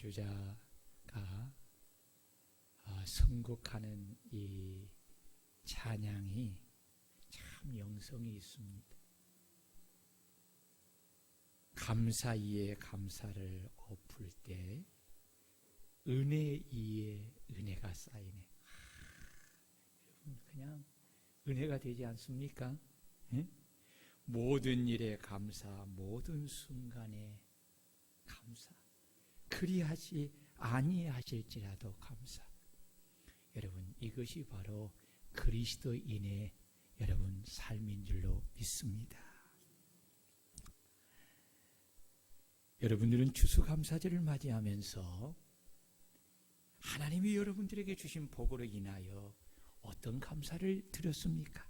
연주자가 선곡하는 이 찬양이 참 영성이 있습니다. 감사 위에 감사를 엎을 때 은혜 위에 은혜가 쌓이네. 여러분 그냥 은혜가 되지 않습니까? 예? 모든 일에 감사, 모든 순간에 감사. 그리하지 아니하실지라도 감사. 여러분 이것이 바로 그리스도인의 여러분 삶인 줄로 믿습니다. 여러분들은 추수감사절을 맞이하면서 하나님이 여러분들에게 주신 복으로 인하여 어떤 감사를 드렸습니까?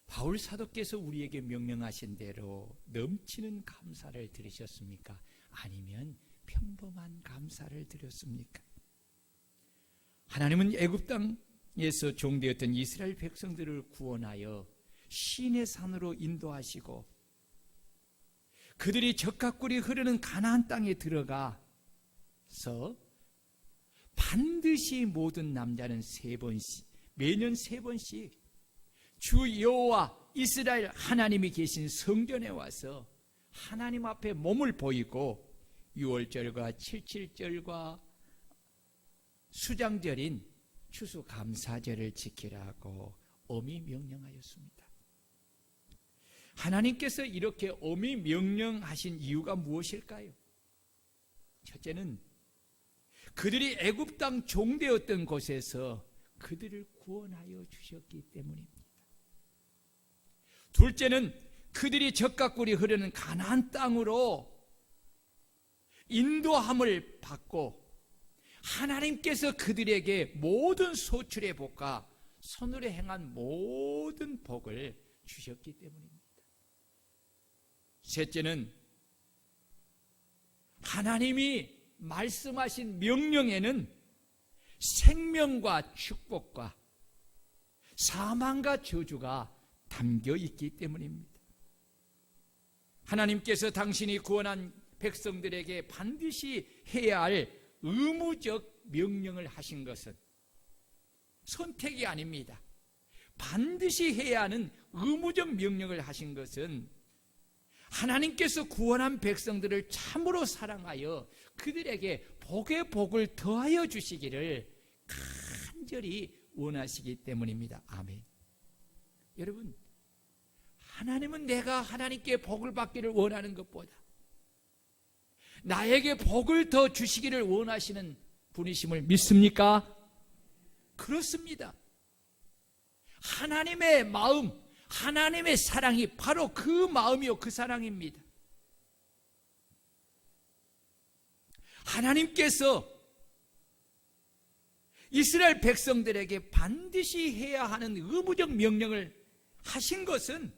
바울 사도께서 우리에게 명령하신 대로 넘치는 감사를 드리셨습니까? 아니면 평범한 감사를 드렸습니까? 하나님은 애굽 땅에서 종되었던 이스라엘 백성들을 구원하여 시내 산으로 인도하시고 그들이 젖과 꿀이 흐르는 가나안 땅에 들어가서 반드시 모든 남자는 매년 세 번씩 주 여호와 이스라엘 하나님이 계신 성전에 와서 하나님 앞에 몸을 보이고 유월절과 칠칠절과 수장절인 추수감사절을 지키라고 엄히 명령하였습니다. 하나님께서 이렇게 엄히 명령하신 이유가 무엇일까요? 첫째는 그들이 애굽 땅 종되었던 곳에서 그들을 구원하여 주셨기 때문입니다. 둘째는 그들이 젖과 꿀이 흐르는 가나안 땅으로 인도함을 받고 하나님께서 그들에게 모든 소출의 복과 손으로 행한 모든 복을 주셨기 때문입니다. 셋째는 하나님이 말씀하신 명령에는 생명과 축복과 사망과 저주가 담겨 있기 때문입니다. 하나님께서 당신이 구원한 백성들에게 반드시 해야 할 의무적 명령을 하신 것은 선택이 아닙니다. 반드시 해야 하는 의무적 명령을 하신 것은 하나님께서 구원한 백성들을 참으로 사랑하여 그들에게 복의 복을 더하여 주시기를 간절히 원하시기 때문입니다. 아멘. 여러분, 하나님은 내가 하나님께 복을 받기를 원하는 것보다 나에게 복을 더 주시기를 원하시는 분이심을 믿습니까? 그렇습니다. 하나님의 마음, 하나님의 사랑이 바로 그 마음이요 그 사랑입니다. 하나님께서 이스라엘 백성들에게 반드시 해야 하는 의무적 명령을 하신 것은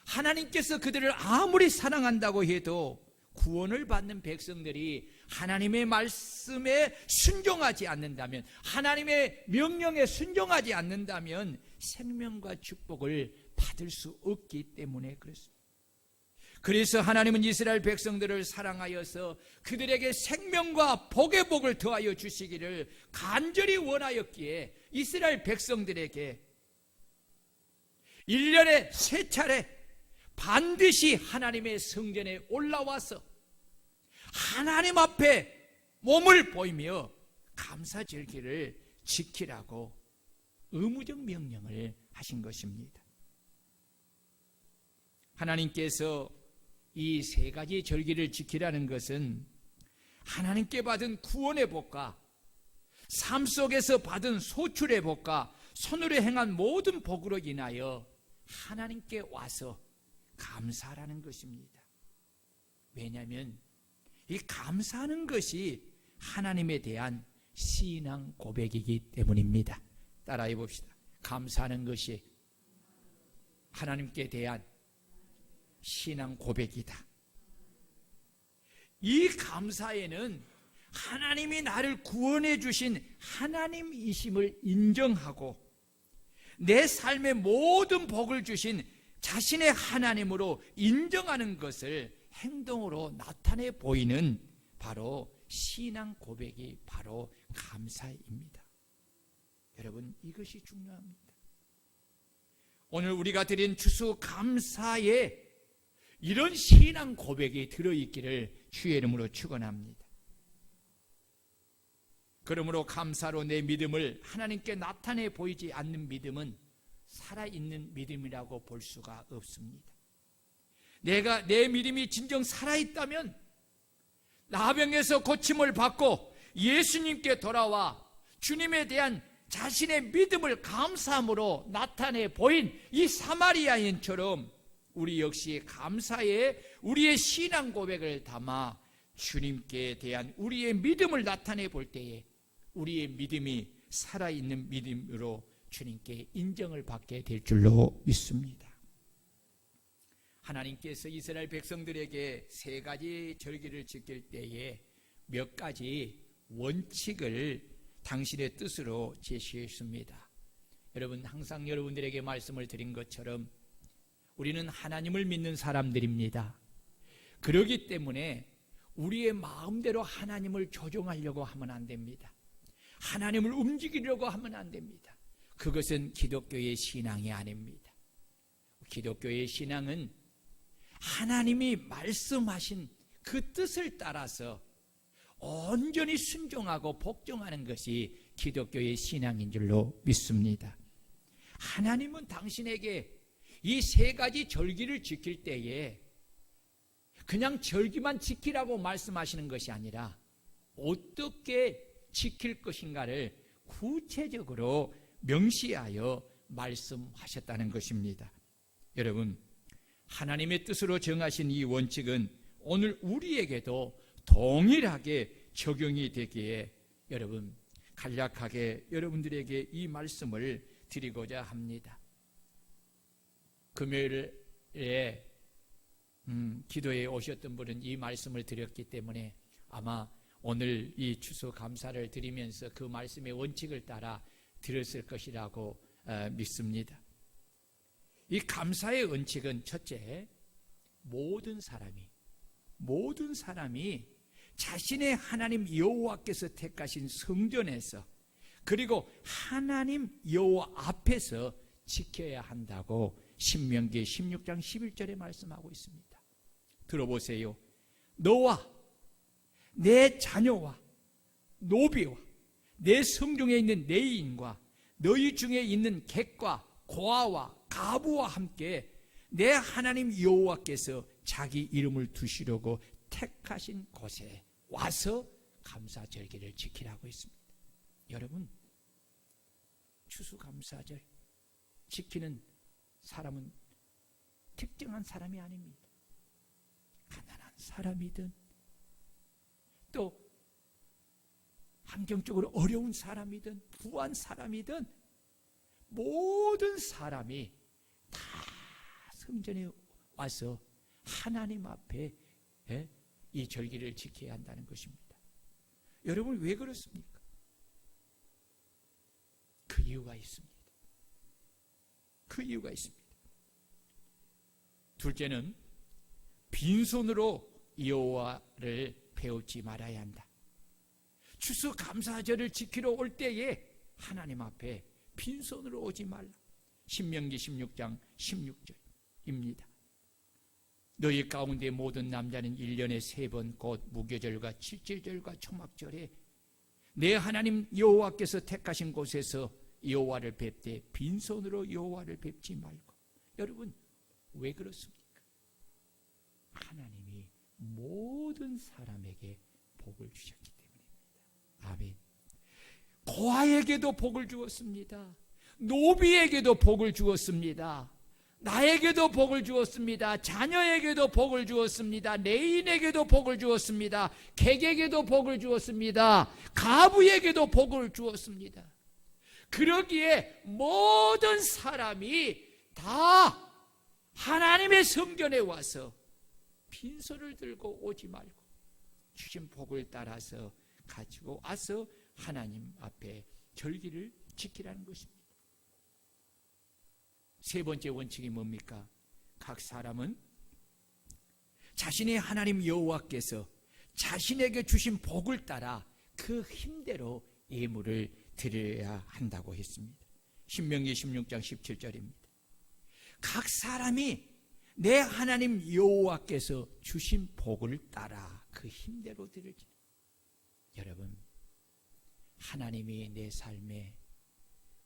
하나님께서 그들을 아무리 사랑한다고 해도 구원을 받는 백성들이 하나님의 말씀에 순종하지 않는다면, 하나님의 명령에 순종하지 않는다면 생명과 축복을 받을 수 없기 때문에 그렇습니다. 그래서 하나님은 이스라엘 백성들을 사랑하여서 그들에게 생명과 복의 복을 더하여 주시기를 간절히 원하였기에 이스라엘 백성들에게 1년에 3차례 반드시 하나님의 성전에 올라와서 하나님 앞에 몸을 보이며 감사절기를 지키라고 의무적 명령을 하신 것입니다. 하나님께서 이 3가지 절기를 지키라는 것은 하나님께 받은 구원의 복과 삶 속에서 받은 소출의 복과 손으로 행한 모든 복으로 인하여 하나님께 와서 감사하라는 것입니다. 왜냐하면 이 감사하는 것이 하나님에 대한 신앙 고백이기 때문입니다. 따라해 봅시다. 감사하는 것이 하나님께 대한 신앙 고백이다. 이 감사에는 하나님이 나를 구원해 주신 하나님이심을 인정하고 내 삶의 모든 복을 주신 자신의 하나님으로 인정하는 것을 행동으로 나타내 보이는 바로 신앙 고백이 바로 감사입니다. 여러분, 이것이 중요합니다. 오늘 우리가 드린 추수감사에 이런 신앙 고백이 들어있기를 주의 이름으로 축원합니다. 그러므로 감사로 내 믿음을 하나님께 나타내 보이지 않는 믿음은 살아있는 믿음이라고 볼 수가 없습니다. 내 믿음이 진정 살아있다면 나병에서 고침을 받고 예수님께 돌아와 주님에 대한 자신의 믿음을 감사함으로 나타내 보인 이 사마리아인처럼 우리 역시 감사에 우리의 신앙 고백을 담아 주님께 대한 우리의 믿음을 나타내 볼 때에 우리의 믿음이 살아있는 믿음으로 주님께 인정을 받게 될 줄로 믿습니다. 하나님께서 이스라엘 백성들에게 3가지 절기를 지킬 때에 몇 가지 원칙을 당신의 뜻으로 제시했습니다. 여러분, 항상 여러분들에게 말씀을 드린 것처럼 우리는 하나님을 믿는 사람들입니다. 그렇기 때문에 우리의 마음대로 하나님을 조종하려고 하면 안 됩니다. 하나님을 움직이려고 하면 안 됩니다. 그것은 기독교의 신앙이 아닙니다. 기독교의 신앙은 하나님이 말씀하신 그 뜻을 따라서 온전히 순종하고 복종하는 것이 기독교의 신앙인 줄로 믿습니다. 하나님은 당신에게 이 3가지 절기를 지킬 때에 그냥 절기만 지키라고 말씀하시는 것이 아니라 어떻게 지킬 것인가를 구체적으로 명시하여 말씀하셨다는 것입니다. 여러분, 하나님의 뜻으로 정하신 이 원칙은 오늘 우리에게도 동일하게 적용이 되기에 여러분, 간략하게 여러분들에게 이 말씀을 드리고자 합니다. 금요일에 기도에 오셨던 분은 이 말씀을 드렸기 때문에 아마 오늘 이 추수감사를 드리면서 그 말씀의 원칙을 따라 드렸을 것이라고 믿습니다. 이 감사의 원칙은 첫째, 모든 사람이 자신의 하나님 여호와께서 택하신 성전에서 그리고 하나님 여호와 앞에서 지켜야 한다고 신명기 16장 11절에 말씀하고 있습니다. 들어보세요. 너와 내 자녀와 노비와 내 성중에 있는 내인과 너희 중에 있는 객과 고아와 가부와 함께 내 하나님 여호와께서 자기 이름을 두시려고 택하신 곳에 와서 감사절기를 지키라고 했습니다. 여러분, 추수감사절 지키는 사람은 특정한 사람이 아닙니다. 가난한 사람이든 또 환경적으로 어려운 사람이든 부한 사람이든 모든 사람이 다 성전에 와서 하나님 앞에 이 절기를 지켜야 한다는 것입니다. 여러분, 왜 그렇습니까? 그 이유가 있습니다. 그 이유가 있습니다. 둘째는 빈손으로 여호와를 배우지 말아야 한다. 추수감사절을 지키러 올 때에 하나님 앞에 빈손으로 오지 말라. 신명기 16장 16절입니다. 너희 가운데 모든 남자는 1년에 3번 곧 무교절과 칠제절과 초막절에 내 하나님 여호와께서 택하신 곳에서 여호와를 뵙되 빈손으로 여호와를 뵙지 말고. 여러분, 왜 그렇습니까? 하나님이 모든 사람에게 복을 주셨기 때문입니다. 아멘. 고아에게도 복을 주었습니다. 노비에게도 복을 주었습니다. 나에게도 복을 주었습니다. 자녀에게도 복을 주었습니다. 내인에게도 복을 주었습니다. 객에게도 복을 주었습니다. 가부에게도 복을 주었습니다. 그러기에 모든 사람이 다 하나님의 성전에 와서 빈손을 들고 오지 말고 주신 복을 따라서 가지고 와서 하나님 앞에 절기를 지키라는 것입니다. 세 번째 원칙이 뭡니까? 각 사람은 자신의 하나님 여호와께서 자신에게 주신 복을 따라 그 힘대로 예물을 드려야 한다고 했습니다. 신명기 16장 17절입니다. 각 사람이 내 하나님 여호와께서 주신 복을 따라 그 힘대로 드릴지. 여러분, 하나님이 내 삶에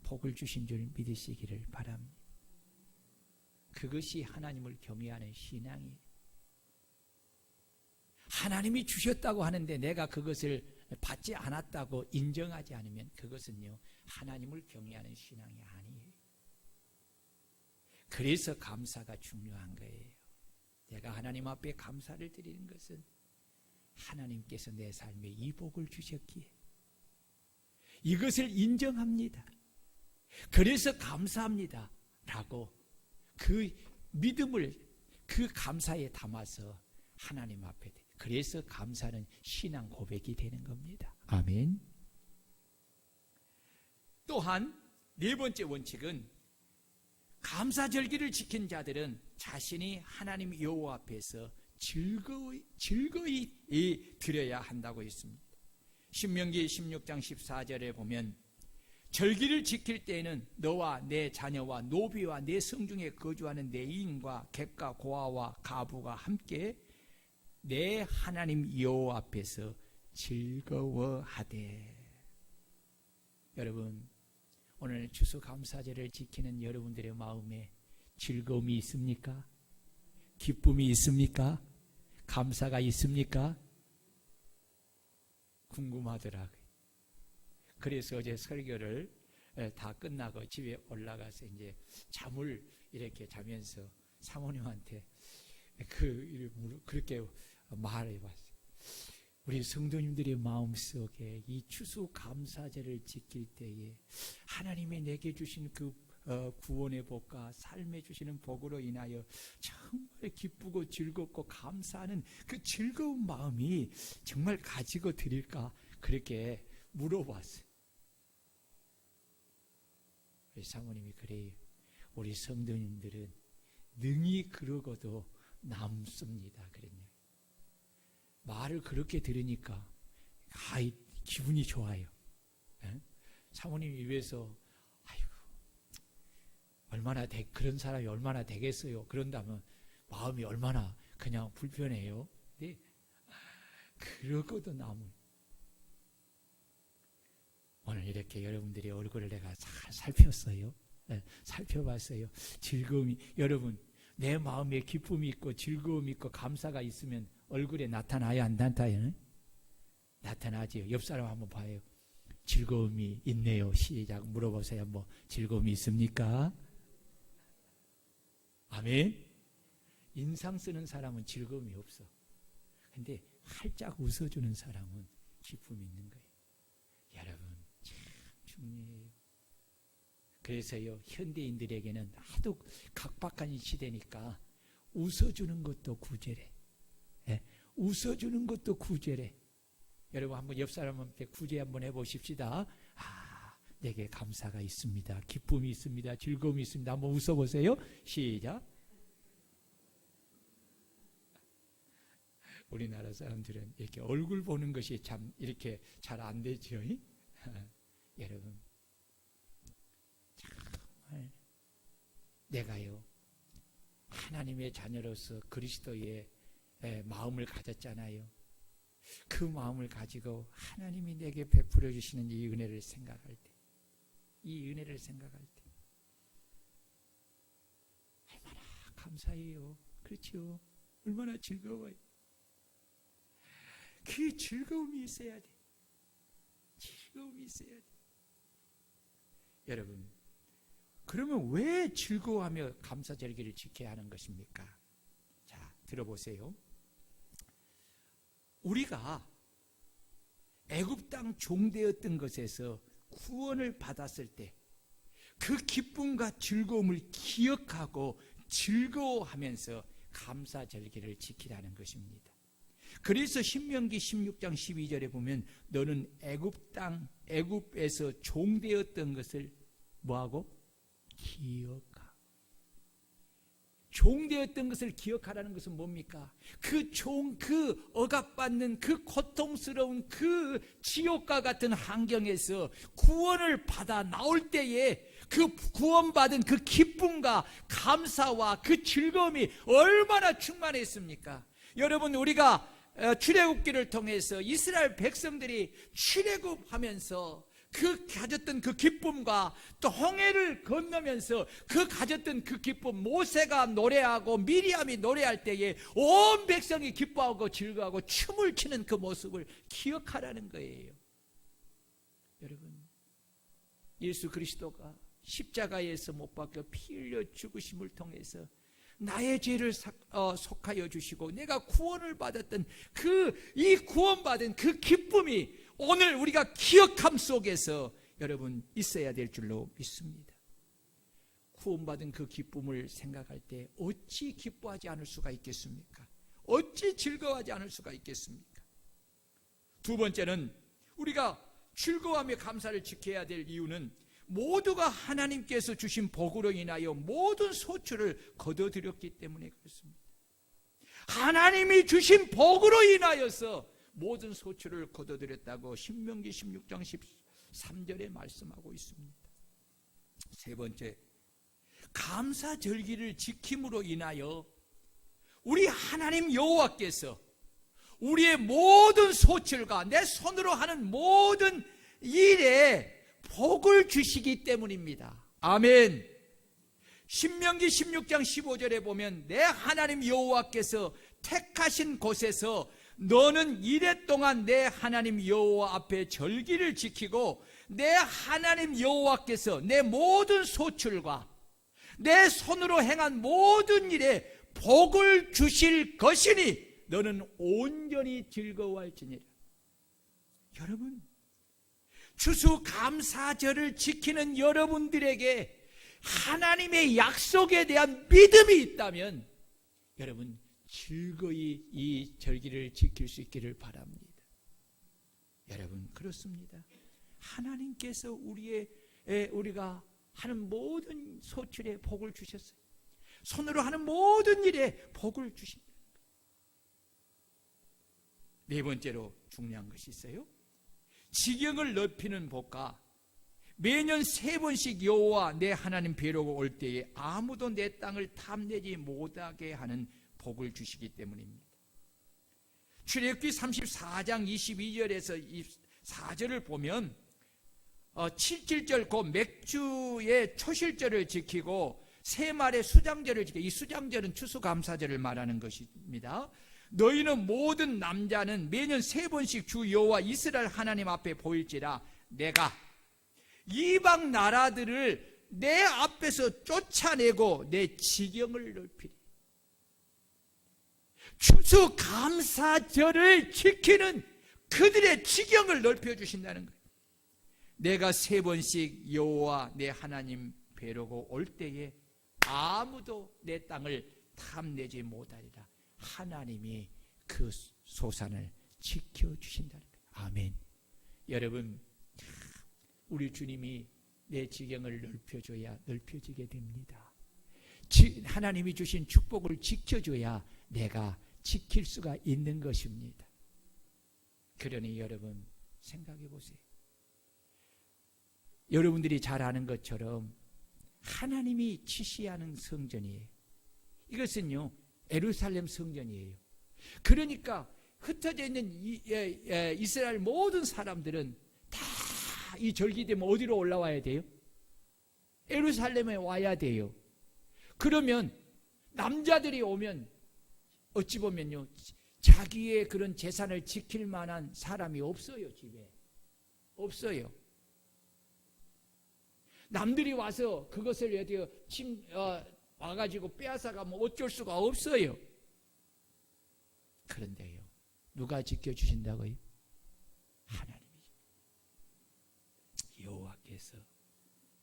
복을 주신 줄 믿으시기를 바랍니다. 그것이 하나님을 경외하는 신앙이에요. 하나님이 주셨다고 하는데 내가 그것을 받지 않았다고 인정하지 않으면 그것은요, 하나님을 경외하는 신앙이 아니에요. 그래서 감사가 중요한 거예요. 내가 하나님 앞에 감사를 드리는 것은 하나님께서 내 삶에 이 복을 주셨기에 이것을 인정합니다. 그래서 감사합니다 라고 그 믿음을 그 감사에 담아서 하나님 앞에, 그래서 감사는 신앙 고백이 되는 겁니다. 아멘. 또한 네 번째 원칙은 감사절기를 지킨 자들은 자신이 하나님 여호와 앞에서 즐거이 드려야 한다고 했습니다. 신명기 16장 14절에 보면 절기를 지킬 때에는 너와 내 자녀와 노비와 내 성중에 거주하는 내 이인과 객과 고아와 가부가 함께 내 하나님 여호와 앞에서 즐거워하되. 여러분, 오늘 추수감사절을 지키는 여러분들의 마음에 즐거움이 있습니까? 기쁨이 있습니까? 감사가 있습니까? 궁금하더라고요. 그래서 어제 설교를 다 끝나고 집에 올라가서 이제 잠을 이렇게 자면서 사모님한테 그렇게 말해봤어요. 우리 성도님들의 마음속에 이 추수감사절을 지킬 때에 하나님이 내게 주신 그 구원의 복과 삶에 주시는 복으로 인하여 정말 기쁘고 즐겁고 감사하는 그 즐거운 마음이 정말 가지고 드릴까, 그렇게 물어봤어요. 우리 사모님이 그래요. 우리 성도님들은 능히 그러고도 남습니다. 그랬네요. 말을 그렇게 들으니까 기분이 좋아요. 에? 사모님 입에서 아이고 얼마나 그런 사람이 얼마나 되겠어요. 그런다면 마음이 얼마나 그냥 불편해요. 근데 그러고도 남을. 오늘 이렇게 여러분들의 얼굴을 내가 잘 살폈어요. 네, 살펴봤어요. 즐거움이, 여러분 내 마음에 기쁨이 있고 즐거움이 있고 감사가 있으면 얼굴에 나타나요, 안 나타나요? 나타나지요. 옆 사람 한번 봐요. 즐거움이 있네요. 시작. 물어보세요. 뭐 즐거움이 있습니까? 아멘. 인상 쓰는 사람은 즐거움이 없어. 근데 활짝 웃어주는 사람은 기쁨이 있는 거예요. 여러분 참 중요해요. 그래서요, 현대인들에게는 하도 각박한 시대니까 웃어주는 것도 구제래. 예? 웃어주는 것도 구제래. 여러분 한번 옆 사람한테 구제 한번 해보십시다. 내게 감사가 있습니다. 기쁨이 있습니다. 즐거움이 있습니다. 한번 웃어보세요. 시작. 우리나라 사람들은 이렇게 얼굴 보는 것이 참 이렇게 잘 안 되죠. 여러분 정말 내가요 하나님의 자녀로서 그리스도의 마음을 가졌잖아요. 그 마음을 가지고 하나님이 내게 베풀어 주시는 이 은혜를 생각할 때, 이 은혜를 생각할 때 얼마나 감사해요. 그렇죠? 얼마나 즐거워요. 그 즐거움이 있어야 돼. 즐거움이 있어야 돼. 여러분, 그러면 왜 즐거워하며 감사절기를 지켜야 하는 것입니까? 자, 들어보세요. 우리가 애굽 땅 종되었던 것에서 구원을 받았을 때 그 기쁨과 즐거움을 기억하고 즐거워하면서 감사절기를 지키라는 것입니다. 그래서 신명기 16장 12절에 보면 너는 애굽에서 종되었던 것을 뭐하고? 기억하고. 종되었던 것을 기억하라는 것은 뭡니까? 그 억압받는 그 고통스러운 그 지옥과 같은 환경에서 구원을 받아 나올 때에 그 구원받은 그 기쁨과 감사와 그 즐거움이 얼마나 충만했습니까? 여러분, 우리가 출애굽기를 통해서 이스라엘 백성들이 출애굽하면서 그 가졌던 그 기쁨과 또 홍해를 건너면서 그 가졌던 그 기쁨, 모세가 노래하고 미리암이 노래할 때에 온 백성이 기뻐하고 즐거워하고 춤을 추는 그 모습을 기억하라는 거예요. 여러분, 예수 그리스도가 십자가에서 못 박혀 피 흘려 죽으심을 통해서 나의 죄를 속하여 주시고 내가 구원을 받았던 이 구원받은 그 기쁨이 오늘 우리가 기억함 속에서 여러분 있어야 될 줄로 믿습니다. 구원받은 그 기쁨을 생각할 때 어찌 기뻐하지 않을 수가 있겠습니까? 어찌 즐거워하지 않을 수가 있겠습니까? 두 번째는 우리가 즐거워하며 감사를 지켜야 될 이유는 모두가 하나님께서 주신 복으로 인하여 모든 소출을 거둬들였기 때문에 그렇습니다. 하나님이 주신 복으로 인하여서 모든 소출을 거둬들였다고 신명기 16장 13절에 말씀하고 있습니다. 세 번째, 감사절기를 지킴으로 인하여 우리 하나님 여호와께서 우리의 모든 소출과 내 손으로 하는 모든 일에 복을 주시기 때문입니다. 아멘. 신명기 16장 15절에 보면 내 하나님 여호와께서 택하신 곳에서 너는 이래 동안 내 하나님 여호와 앞에 절기를 지키고 내 하나님 여호와께서 내 모든 소출과 내 손으로 행한 모든 일에 복을 주실 것이니 너는 온전히 즐거워할지니라. 여러분, 추수감사절을 지키는 여러분들에게 하나님의 약속에 대한 믿음이 있다면 여러분 즐거이 이 절기를 지킬 수 있기를 바랍니다. 여러분, 그렇습니다. 하나님께서 우리가 하는 모든 소출에 복을 주셨어요. 손으로 하는 모든 일에 복을 주십니다. 네 번째로 중요한 것이 있어요. 지경을 넓히는 복과 매년 3번씩 여호와 내 하나님 뵈러 올 때에 아무도 내 땅을 탐내지 못하게 하는 복을 주시기 때문입니다. 출애굽기 34장 22절에서 24절을 보면 7절 곧 맥주의 초실절을 지키고 세말의 수장절을 지키고, 이 수장절은 추수감사절을 말하는 것입니다. 너희는 모든 남자는 매년 3번씩 주 여호와 이스라엘 하나님 앞에 보일지라 내가 이방 나라들을 내 앞에서 쫓아내고 내 지경을 넓히리. 추수감사절을 지키는 그들의 지경을 넓혀주신다는 거예요. 내가 3번씩 여호와 내 하나님 뵈려고 올 때에 아무도 내 땅을 탐내지 못하리라. 하나님이 그 소산을 지켜주신다는 거예요. 아멘. 여러분, 우리 주님이 내 지경을 넓혀줘야 넓혀지게 됩니다. 하나님이 주신 축복을 지켜줘야 내가 지킬 수가 있는 것입니다. 그러니 여러분 생각해 보세요. 여러분들이 잘 아는 것처럼 하나님이 지시하는 성전이에요. 이것은요 예루살렘 성전이에요. 그러니까 흩어져 있는 이스라엘 모든 사람들은 다 이 절기 되면 어디로 올라와야 돼요? 예루살렘에 와야 돼요. 그러면 남자들이 오면 어찌 보면요 자기의 그런 재산을 지킬 만한 사람이 없어요. 집에 없어요. 남들이 와서 그것을 와가지고 빼앗아가면 어쩔 수가 없어요. 그런데요 누가 지켜주신다고요? 하나님이죠. 여호와께서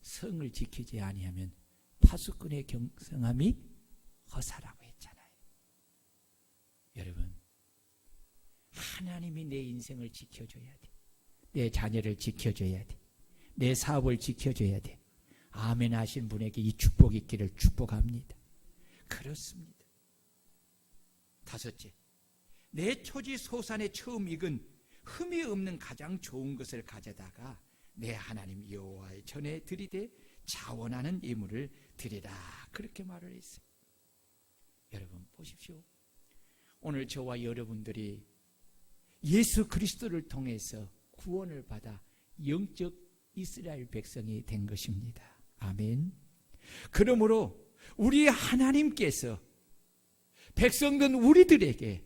성을 지키지 아니하면 파수꾼의 경성함이 허사라고 했잖아요. 여러분, 하나님이 내 인생을 지켜줘야 돼. 내 자녀를 지켜줘야 돼. 내 사업을 지켜줘야 돼. 아멘 하신 분에게 이 축복이 있기를 축복합니다. 그렇습니다. 다섯째, 내 초지 소산에 처음 익은 흠이 없는 가장 좋은 것을 가져다가 내 하나님 여호와의 전에 드리되 자원하는 예물을 드리라, 그렇게 말을 했어요. 여러분 보십시오. 오늘 저와 여러분들이 예수 그리스도를 통해서 구원을 받아 영적 이스라엘 백성이 된 것입니다. 아멘. 그러므로 우리 하나님께서 백성된 우리들에게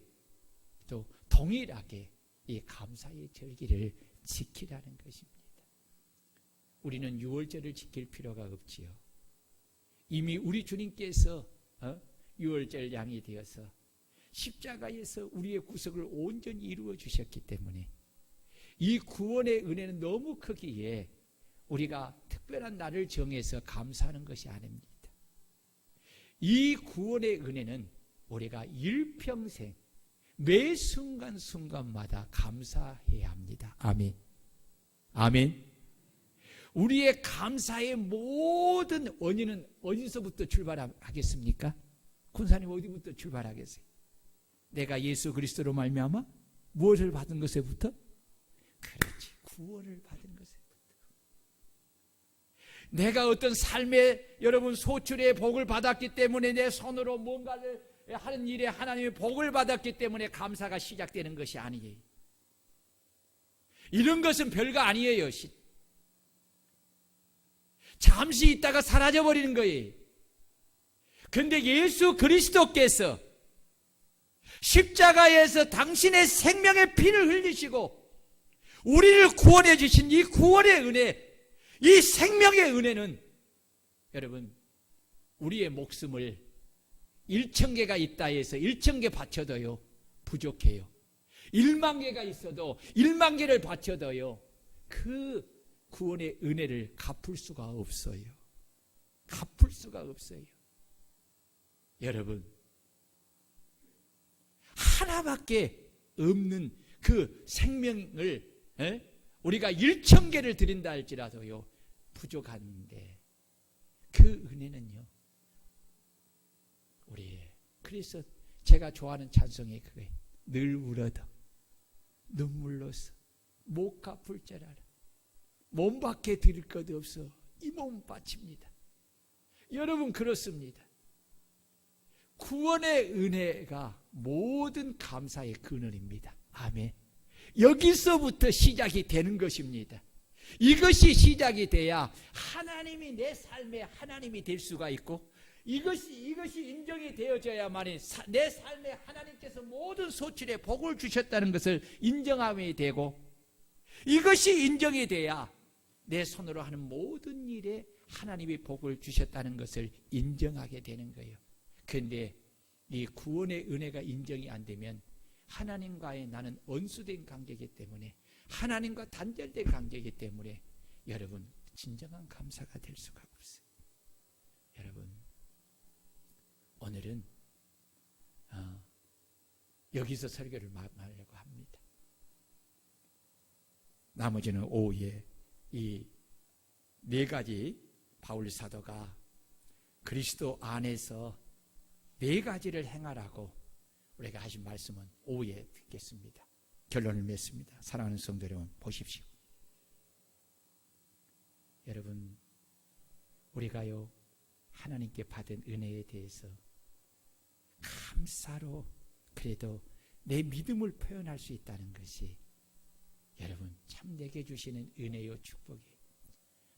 또 동일하게 이 감사의 절기를 지키라는 것입니다. 우리는 유월절을 지킬 필요가 없지요. 이미 우리 주님께서 유월절 양이 되어서 십자가에서 우리의 구속을 온전히 이루어 주셨기 때문에 이 구원의 은혜는 너무 크기에 우리가 특별한 날을 정해서 감사하는 것이 아닙니다. 이 구원의 은혜는 우리가 일평생 매 순간순간마다 감사해야 합니다. 아멘. 아멘. 우리의 감사의 모든 원인은 어디서부터 출발하겠습니까? 군사님 어디부터 출발하겠어요? 내가 예수 그리스도로 말미암아 무엇을 받은 것에부터? 그렇지, 구원을 받은 것에부터. 내가 어떤 삶의 여러분 소출의 복을 받았기 때문에 내 손으로 뭔가를 하는 일에 하나님의 복을 받았기 때문에 감사가 시작되는 것이 아니에요. 이런 것은 별거 아니에요. 잠시 있다가 사라져버리는 거예요. 그런데 예수 그리스도께서 십자가에서 당신의 생명의 피를 흘리시고 우리를 구원해 주신 이 구원의 은혜, 이 생명의 은혜는 여러분 우리의 목숨을 1,000개가 있다 해서 1,000개 바쳐도요 부족해요. 1만 개가 있어도 1만 개를 바쳐도요 그 구원의 은혜를 갚을 수가 없어요. 갚을 수가 없어요. 여러분 하나밖에 없는 그 생명을 우리가 1,000개를 드린다 할지라도요 부족한데 그 은혜는요 우리의, 그래서 제가 좋아하는 찬송이 그거예요. 늘 울어도 눈물로서 못 갚을 줄 알아. 몸밖에 드릴 것 없어 이 몸 바칩니다. 여러분 그렇습니다. 구원의 은혜가 모든 감사의 근원입니다. 아멘. 여기서부터 시작이 되는 것입니다. 이것이 시작이 돼야 하나님이 내 삶의 하나님이 될 수가 있고 이것이 인정이 되어져야만이 내 삶에 하나님께서 모든 소출에 복을 주셨다는 것을 인정함이 되고 이것이 인정이 돼야 내 손으로 하는 모든 일에 하나님이 복을 주셨다는 것을 인정하게 되는 거예요. 그런데 이 구원의 은혜가 인정이 안 되면 하나님과의 나는 언수된 관계이기 때문에 하나님과 단절된 관계이기 때문에 여러분 진정한 감사가 될 수가 없어요. 여러분 오늘은 여기서 설교를 마무리하려고 합니다. 나머지는 오후에 이 네 가지 바울 사도가 그리스도 안에서 네 가지를 행하라고 우리가 하신 말씀은 오후에 듣겠습니다. 결론을 맺습니다. 사랑하는 성도 여러분 보십시오. 여러분 우리가요 하나님께 받은 은혜에 대해서 감사로 그래도 내 믿음을 표현할 수 있다는 것이 여러분 참 내게 주시는 은혜요 축복이에요.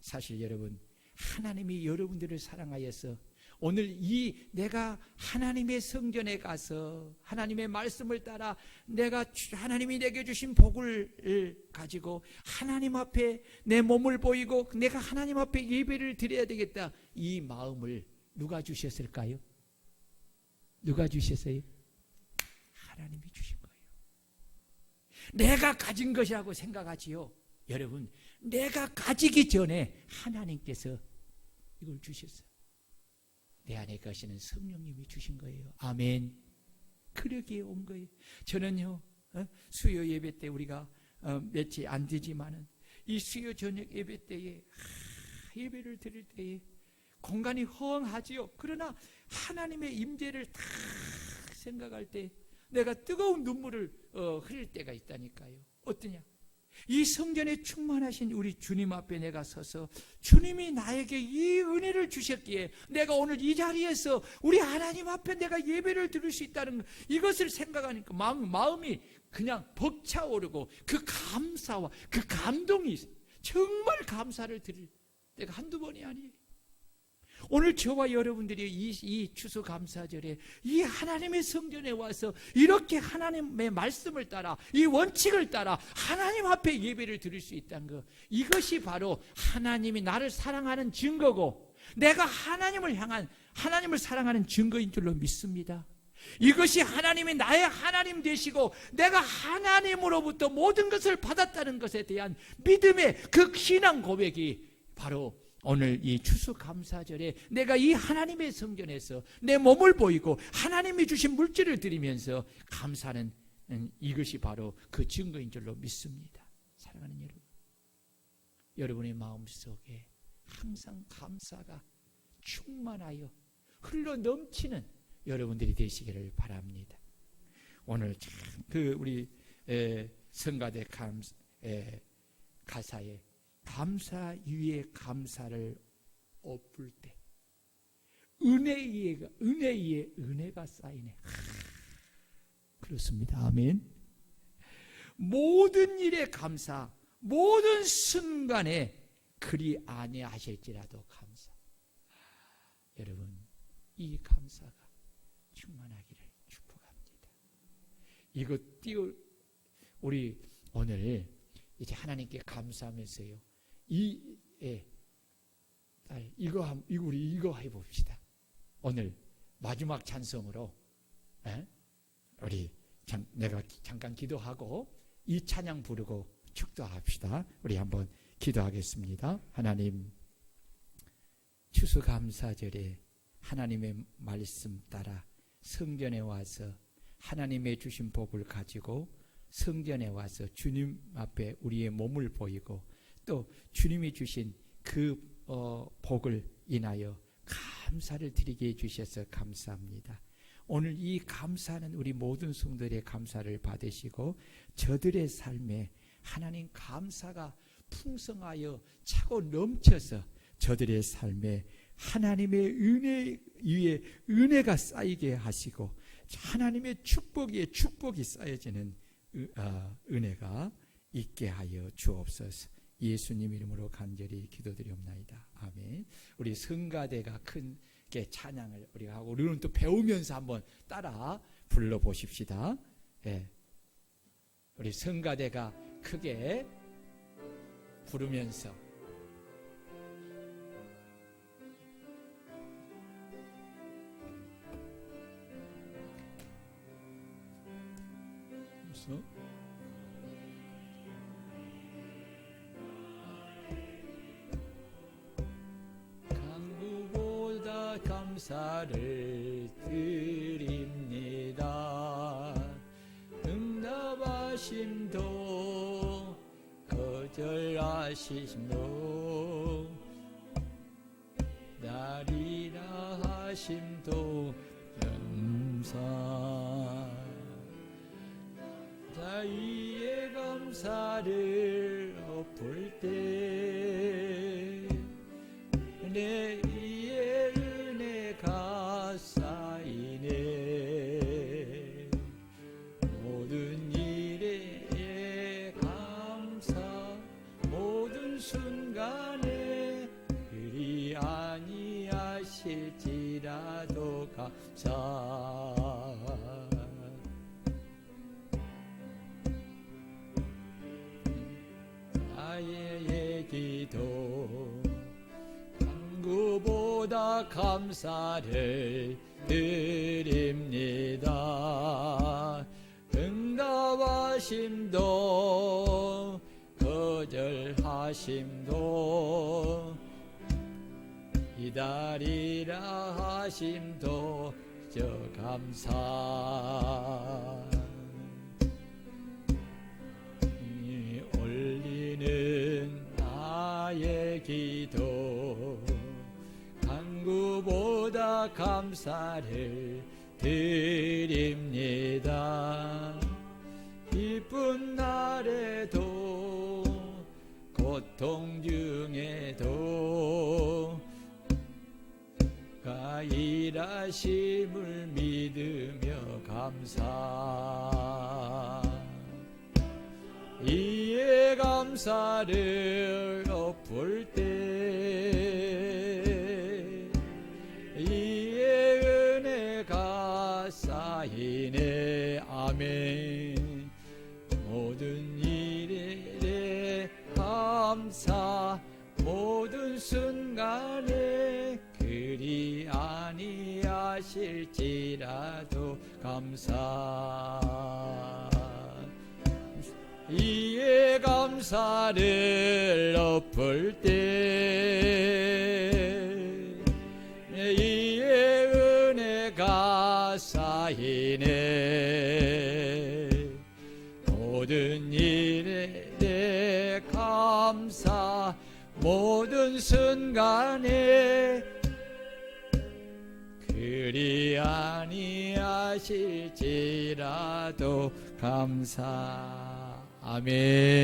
사실 여러분 하나님이 여러분들을 사랑하여서 오늘 이 내가 하나님의 성전에 가서 하나님의 말씀을 따라 내가 하나님이 내게 주신 복을 가지고 하나님 앞에 내 몸을 보이고 내가 하나님 앞에 예배를 드려야 되겠다 이 마음을 누가 주셨을까요? 누가 주셨어요? 하나님이 주신 거예요. 내가 가진 것이라고 생각하지요. 여러분 내가 가지기 전에 하나님께서 이걸 주셨어요. 내 안에 계시는 성령님이 주신 거예요. 아멘. 그러기에 온 거예요. 저는요 수요 예배 때 우리가 며칠 안 되지만은 이 수요 저녁 예배 때에 예배를 드릴 때에 공간이 허황하지요. 그러나 하나님의 임재를 다 생각할 때 내가 뜨거운 눈물을 흘릴 때가 있다니까요. 어떠냐? 이 성전에 충만하신 우리 주님 앞에 내가 서서 주님이 나에게 이 은혜를 주셨기에 내가 오늘 이 자리에서 우리 하나님 앞에 내가 예배를 드릴 수 있다는 이것을 생각하니까 마음이 그냥 벅차오르고 그 감사와 그 감동이 정말 감사를 드릴 때가 한두 번이 아니에요. 오늘 저와 여러분들이 이 추수감사절에 이 하나님의 성전에 와서 이렇게 하나님의 말씀을 따라 이 원칙을 따라 하나님 앞에 예배를 드릴 수 있다는 것, 이것이 바로 하나님이 나를 사랑하는 증거고 내가 하나님을 사랑하는 증거인 줄로 믿습니다. 이것이 하나님이 나의 하나님 되시고 내가 하나님으로부터 모든 것을 받았다는 것에 대한 믿음의 그 신앙 고백이 바로 오늘 이 추수감사절에 내가 이 하나님의 성전에서 내 몸을 보이고 하나님이 주신 물질을 드리면서 감사하는 이것이 바로 그 증거인 줄로 믿습니다. 사랑하는 여러분, 여러분의 마음속에 항상 감사가 충만하여 흘러 넘치는 여러분들이 되시기를 바랍니다. 오늘 참 우리 성가대 가사에 감사 위에 감사를 엎을 때 은혜 위에 은혜가 쌓이네. 그렇습니다. 아멘. 모든 일에 감사, 모든 순간에 그리 아니하실지라도 감사. 여러분, 이 감사가 충만하기를 축복합니다. 이거 우리 오늘 이제 하나님께 감사하면서요. 우리 이거 해봅시다. 오늘 마지막 찬송으로 내가 잠깐 기도하고 이 찬양 부르고 축도합시다. 우리 한번 기도하겠습니다. 하나님, 추수감사절에 하나님의 말씀 따라 성전에 와서 하나님의 주신 복을 가지고 성전에 와서 주님 앞에 우리의 몸을 보이고 또 주님이 주신 그 복을 인하여 감사를 드리게 해주셔서 감사합니다. 오늘 이 감사는 우리 모든 성도들의 감사를 받으시고 저들의 삶에 하나님 감사가 풍성하여 차고 넘쳐서 저들의 삶에 하나님의 은혜 위에 은혜가 쌓이게 하시고 하나님의 축복 위에 축복이 쌓여지는 은혜가 있게 하여 주옵소서. 예수님 이름으로 간절히 기도드리옵나이다. 아멘. 우리 성가대가 크게 찬양을 우리가 하고 우리는 또 배우면서 한번 따라 불러보십시다. 예. 우리 성가대가 크게 부르면서 강구보다 감사를 드립니다. 응답하심도 거절하심도 나리라 하심도 감사 자 위에 감사를 엎을 때 내 위에 은혜가 쌓이네. 모든 일에 감사 모든 순간에 그리 아니하실지라도 감사. 나의 기도 강구보다 감사를 드립니다. 응답하심도 거절하심도 기다리라 하심도 저 감사. 올리는 나의 기도 감사를 드립니다. 기쁜 날에도 고통 중에도 가 일하심을 믿으며 감사. 이에 감사를 엎을 때 이에 은혜가 쌓이네. 아멘. 모든 일에 감사, 모든 순간에 그리 아니하실지라도 감사. 이에 감사를 엎을 때 이에 은혜가 쌓이네. 모든 일에 감사, 모든 순간에 그리 아니하실지라도 감사. 아멘.